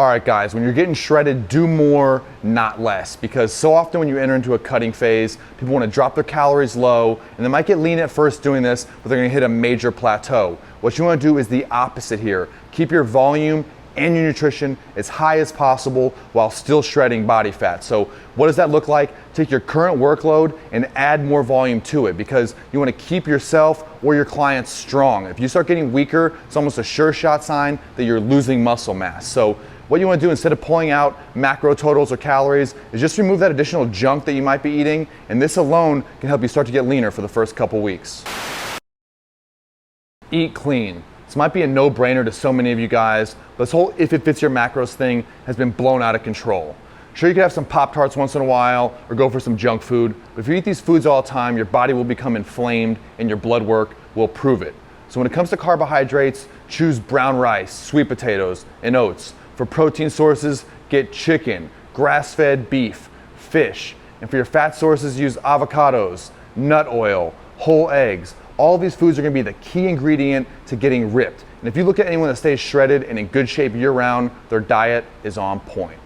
All right, guys, when you're getting shredded, do more, not less, because so often when you enter into a cutting phase, people want to drop their calories low, and they might get lean at first doing this, but they're going to hit a major plateau. What you want to do is the opposite here. Keep your volume and your nutrition as high as possible while still shredding body fat. So what does that look like? Take your current workload and add more volume to it, because you want to keep yourself or your clients strong. If you start getting weaker, it's almost a sure shot sign that you're losing muscle mass. So what you want to do, instead of pulling out macro totals or calories, is just remove that additional junk that you might be eating, and this alone can help you start to get leaner for the first couple weeks. Eat clean. This might be a no-brainer to so many of you guys, but this whole if it fits your macros thing has been blown out of control. Sure, you can have some Pop-Tarts once in a while or go for some junk food, but if you eat these foods all the time, your body will become inflamed and your blood work will prove it. So when it comes to carbohydrates, choose brown rice, sweet potatoes, and oats. For protein sources, get chicken, grass-fed beef, fish. And for your fat sources, use avocados, nut oil, whole eggs. All of these foods are going to be the key ingredient to getting ripped. And if you look at anyone that stays shredded and in good shape year-round, their diet is on point.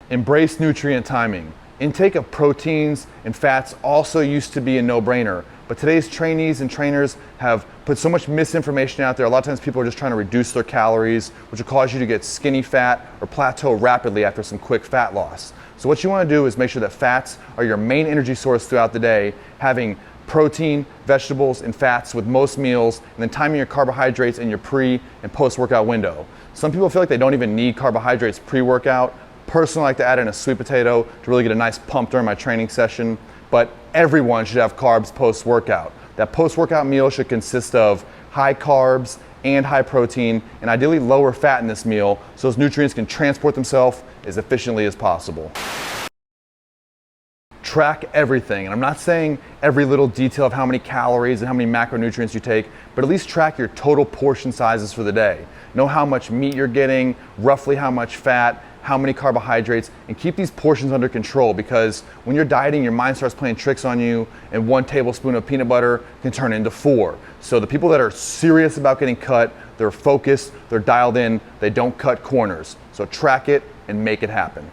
Embrace nutrient timing. Intake of proteins and fats also used to be a no-brainer, but today's trainees and trainers have put so much misinformation out there. A lot of times people are just trying to reduce their calories, which will cause you to get skinny fat or plateau rapidly after some quick fat loss. So what you want to do is make sure that fats are your main energy source throughout the day, having protein, vegetables, and fats with most meals, and then timing your carbohydrates in your pre and post-workout window. Some people feel like they don't even need carbohydrates pre-workout. Personally, I like to add in a sweet potato to really get a nice pump during my training session, but everyone should have carbs post-workout. That post-workout meal should consist of high carbs and high protein, and ideally lower fat in this meal, so those nutrients can transport themselves as efficiently as possible. Track everything, and I'm not saying every little detail of how many calories and how many macronutrients you take, but at least track your total portion sizes for the day. Know how much meat you're getting, roughly how much fat, how many carbohydrates, and keep these portions under control, because when you're dieting, your mind starts playing tricks on you, and 1 tablespoon of peanut butter can turn into 4. So the people that are serious about getting cut, they're focused, they're dialed in, they don't cut corners. So track it and make it happen.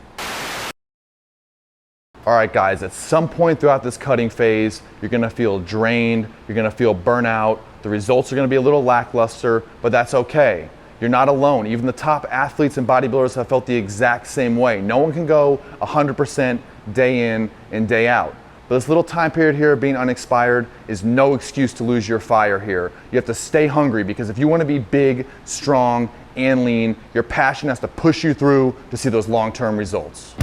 All right, guys, at some point throughout this cutting phase, you're gonna feel drained, you're gonna feel burnout, the results are gonna be a little lackluster, but that's okay. You're not alone. Even the top athletes and bodybuilders have felt the exact same way. No one can go 100% day in and day out. But this little time period here of being unexpired is no excuse to lose your fire here. You have to stay hungry, because if you want to be big, strong, and lean, your passion has to push you through to see those long-term results.